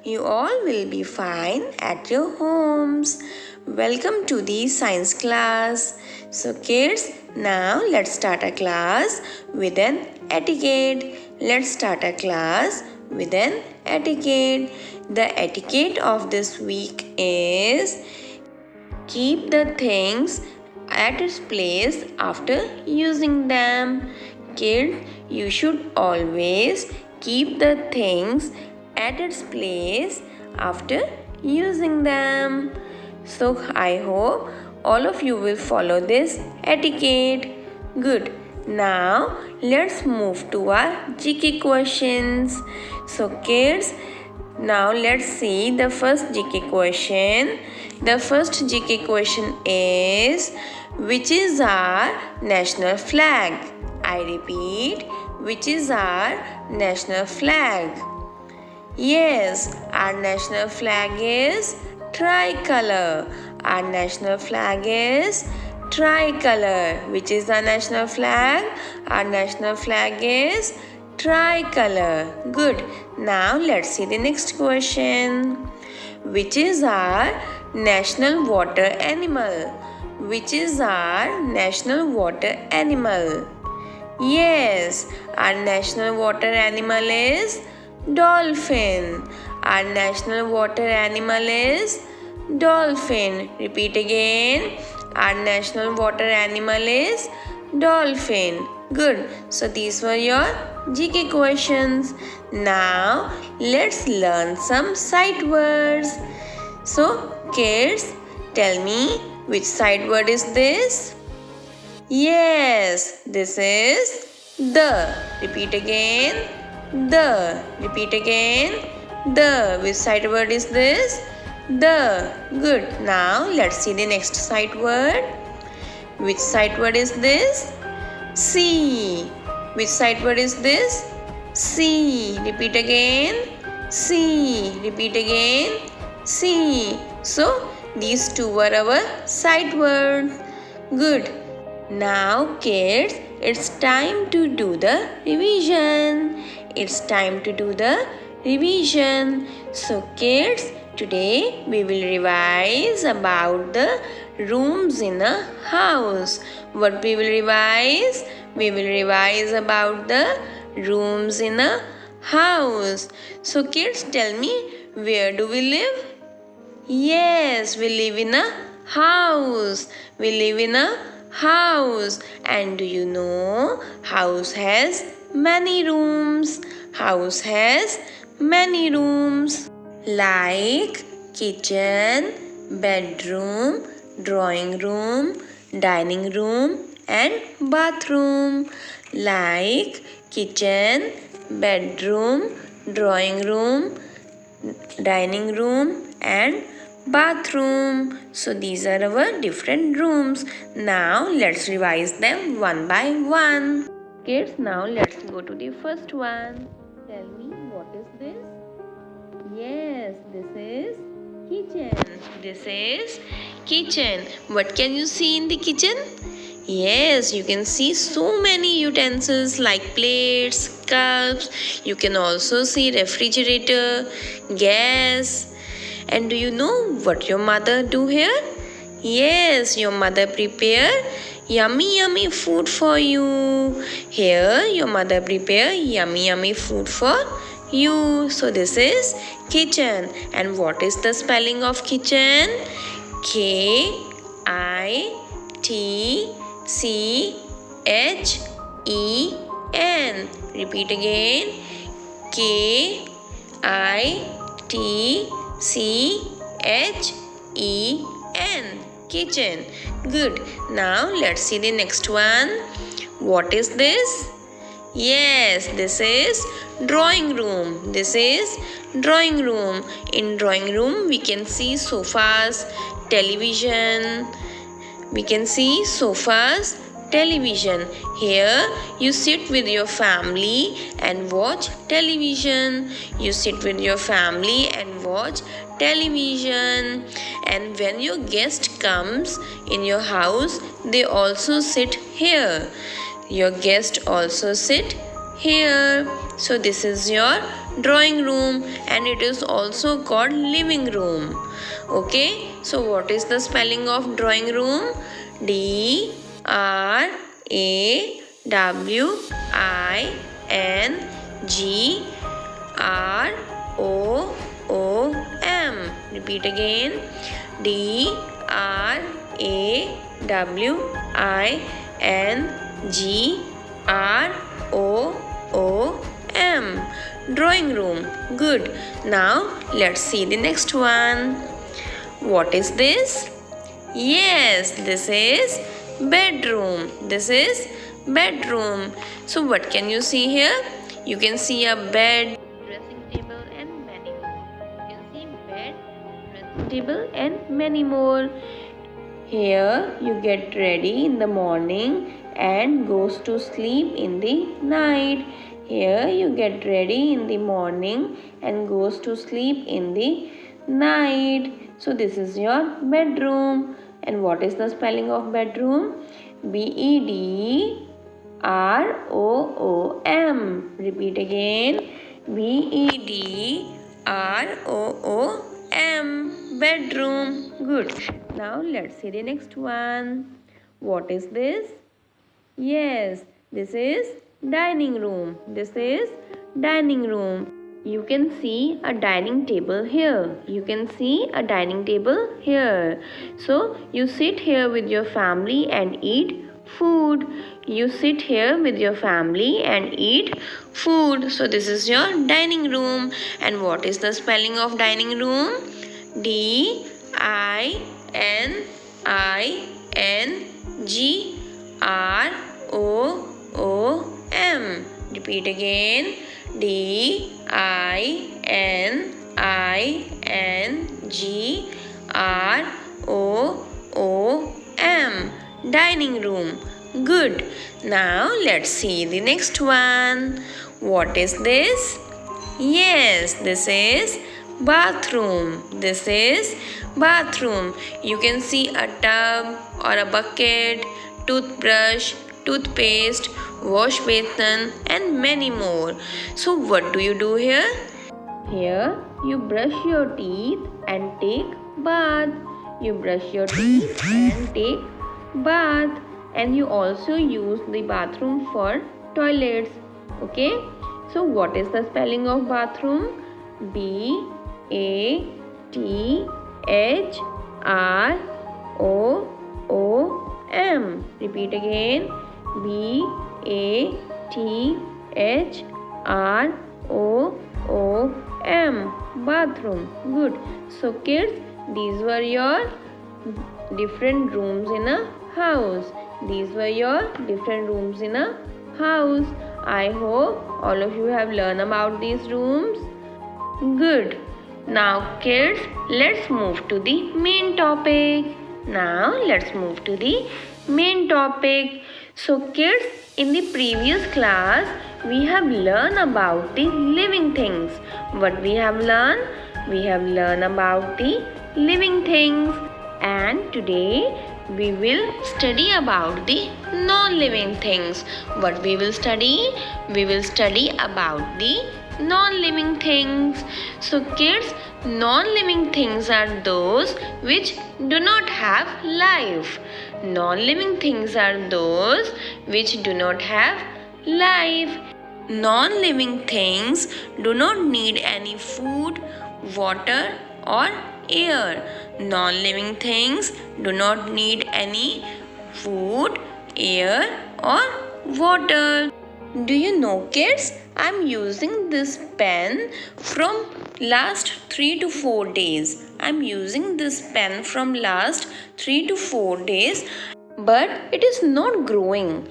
you all will be fine at your homes. Welcome to the science class. So kids, now let's start our class with an etiquette. Let's start our class with an etiquette. The etiquette of this week is keep the things at its place after using them. Kids, you should always keep the things at its place after using them. So I hope all of you will follow this etiquette. Good. Now let's move to our GK questions. So kids, now let's see the first GK question. The first GK question is, which is our national flag? I repeat, which is our national flag? Yes, our national flag is tricolor. Our national flag is tricolor. Which is our national flag? Our national flag is tricolor. Good. Now let's see the next question. Which is our national water animal? Which is our national water animal? Yes, our national water animal is dolphin. Our national water animal is dolphin. Repeat again. Our national water animal is dolphin. Good. So these were your GK questions. Now let's learn some sight words. So kids, tell me, which sight word is this? Yes, this is the. Repeat again. The. Repeat again. The. Which sight word is this? The. Good. Now let's see the next sight word. Which sight word is this? See. Which sight word is this? See. Repeat again. See. Repeat again. See. So these two were our sight words. Good. Now kids, it's time to do the revision. It's time to do the revision. So kids, today we will revise about the rooms in a house. What we will revise? We will revise about the rooms in a house. So kids, tell me, where do we live? Yes, we live in a house. We live in a house. And do you know, house has many rooms. House has many rooms like kitchen, bedroom, drawing room, dining room and bathroom. Like kitchen, bedroom, drawing room, dining room and bathroom. So these are our different rooms. Now let's revise them one by one. Kids, now let's go to the first one. Tell me, what is this? Yes, this is kitchen. This is kitchen. What can you see in the kitchen? Yes, you can see so many utensils like plates, cups. You can also see refrigerator, gas. And do you know what your mother do here? Yes, your mother prepare yummy food for you. Here your mother prepare yummy food for you. So this is kitchen. And what is the spelling of kitchen? KITCHEN. Repeat again. KITCHEN. Kitchen. Good. Now let's see the next one. What is this? Yes, this is drawing room. This is drawing room. In drawing room, we can see sofas, television. We can see sofas, television. Here you sit with your family and watch television. You sit with your family and watch television. And when your guest comes in your house, they also sit here. Your guest also sit here. So this is your drawing room, and it is also called living room. Okay, so what is the spelling of drawing room? DRAWINGROOM. Repeat again. DRAWINGROOM. Drawing room. Good. Now let's see the next one. What is this? Yes, this is bedroom. This is bedroom. So what can you see here? You can see a bed, dressing table and many more. You can see bed, dressing table and many more. Here you get ready in the morning and goes to sleep in the night. Here you get ready in the morning and goes to sleep in the night. So this is your bedroom. And what is the spelling of bedroom? BEDROOM. Repeat again. BEDROOM. Bedroom. Good. Now let's see the next one. What is this? Yes, this is dining room. This is dining room. You can see a dining table here. You can see a dining table here. So you sit here with your family and eat food. You sit here with your family and eat food. So this is your dining room. And what is the spelling of dining room? DININGROOM. Repeat again. DININGROOM. Dining room. Good. Now let's see the next one. What is this? Yes, this is bathroom. This is bathroom. You can see a tub or a bucket, toothbrush, toothpaste, wash basin and many more. So what do you do here? Here you brush your teeth and take bath. You brush your teeth and take bath. And you also use the bathroom for toilets. Okay. So what is the spelling of bathroom? BATHROOM. Repeat again. BATHROOM. Bathroom. Good. So kids, these were your different rooms in a house. These were your different rooms in a house. I hope all of you have learned about these rooms. Good. Now kids, let's move to the main topic. So kids, in the previous class, we have learned about the living things. What we have learned? We have learned about the living things. And today, we will study about the non-living things. What we will study? We will study about the non-living things. So kids, non-living things are those which do not have life. Non-living things are those which do not have life. Non-living things do not need any food, water or air. Non-living things do not need any food, air or water. Do you know kids, I'm using this pen from last 3 to 4 days. But it is not growing.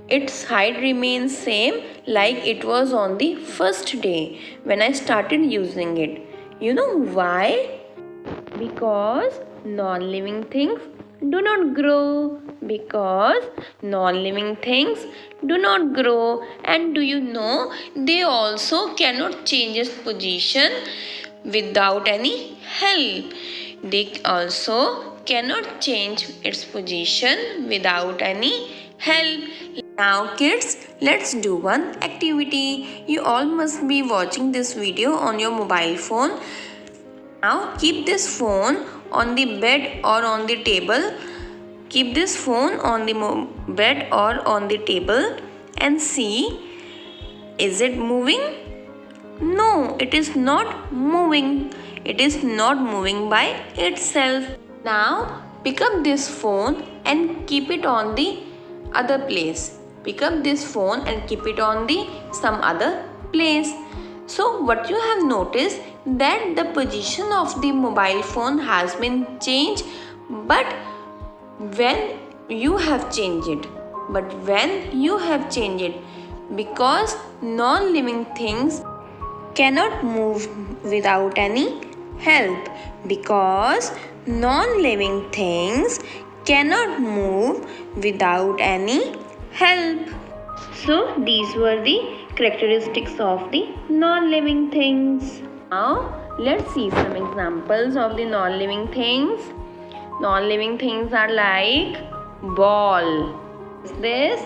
Its height remains same like it was on the first day when I started using it. You know why? Because non-living things do not grow. And do you know, they also cannot change its position without any help. They also cannot change its position without any help. Now kids, let's do one activity. You all must be watching this video on your mobile phone. Now keep this phone on the bed or on the table. Keep this phone on the bed or on the table and see, is it moving? No, it is not moving. It is not moving by itself. Now pick up this phone and keep it on the other place. Pick up this phone and keep it on the some other place. So what you have noticed that the position of the mobile phone has been changed, but when you have changed it, because non-living things cannot move without any help, because non-living things cannot move without any help. So these were the characteristics of the non-living things. Now let's see some examples of the non-living things. Non-living things are like ball. Is this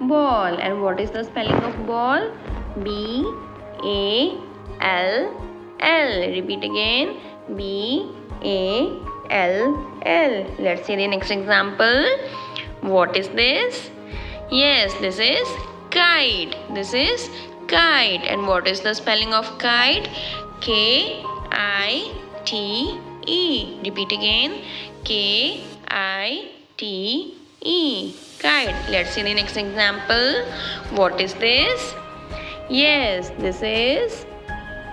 ball? And what is the spelling of ball? B-A-L-L. Repeat again. B-A-L-L. Let's see the next example. What is this? Yes, this is kite. This is kite. And what is the spelling of kite? K-I-T-E. Repeat again. K-I-T-E. Kite. Let's see the next example. What is this? Yes, this is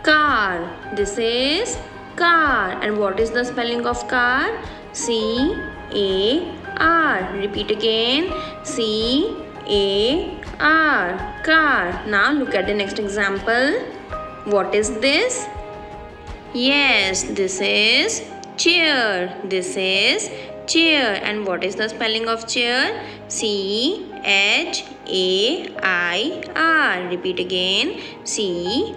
car. This is car. And what is the spelling of car? C-A-R. Repeat again. C-A-R. Car. Now look at the next example. What is this? Yes, this is chair. This is chair. And what is the spelling of chair? C-H-A-I-R. Repeat again. C-H-A-I-R.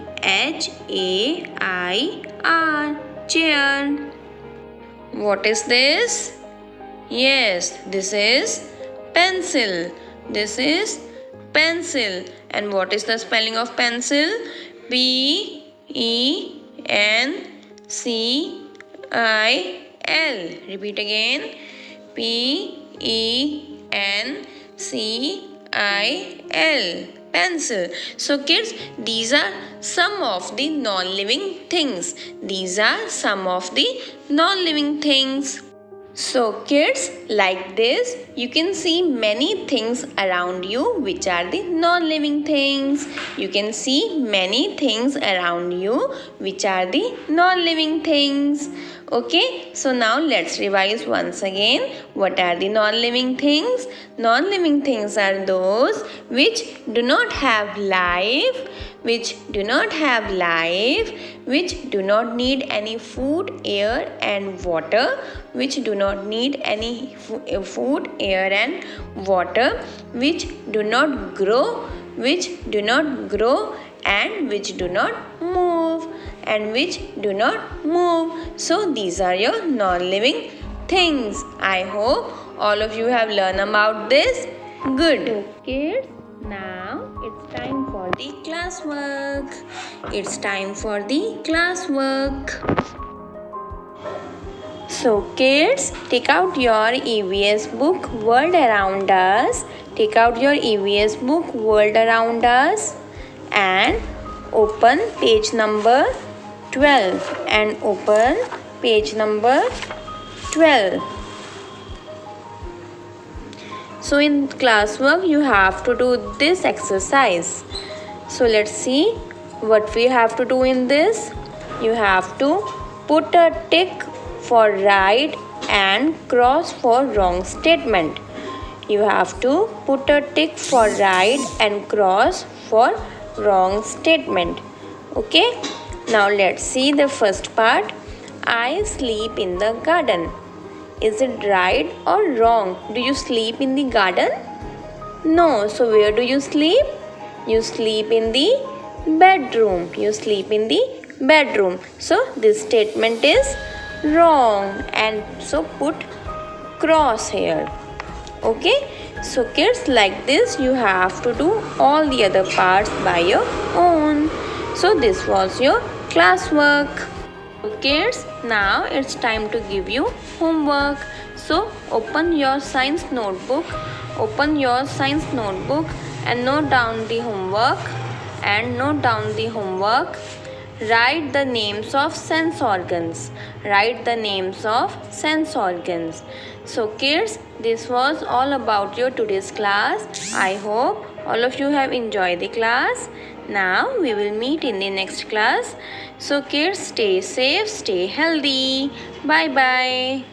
Chair. What is this? Yes, this is pencil. This is pencil. And what is the spelling of pencil? P-E-N-C-I-L. Repeat again. P-E-N-C-I-L. Pencil. So kids, these are some of the non-living things. These are some of the non-living things. So kids, like this, you can see many things around you which are the non-living things. You can see many things around you which are the non-living things. Okay, so now let's revise once again. What are the non-living things? Non-living things are those which do not have life, which do not need any food, air and water, which do not need any food, air and water, which do not grow, and which do not move, So these are your non-living things. I hope all of you have learned about this. Good. So kids, now it's time for the classwork. So kids, take out your EVS book World Around Us. And open page number 12 So in classwork you have to do this exercise. So let's see what we have to do in this. You have to put a tick for right and cross for wrong statement. You have to put a tick for right and cross for wrong statement. Okay, now let's see the first part. I sleep in the garden. Is it right or wrong? Do you sleep in the garden? No. So where do you sleep? You sleep in the bedroom. So this statement is wrong, and so put cross here. Okay, so kids, like this you have to do all the other parts by your own. So this was your classwork. So kids, now it's time to give you homework. So open your science notebook, and note down the homework Write the names of sense organs. So kids, this was all about your today's class. I hope all of you have enjoyed the class. Now we will meet in the next class. So kids, stay safe, stay healthy. Bye bye.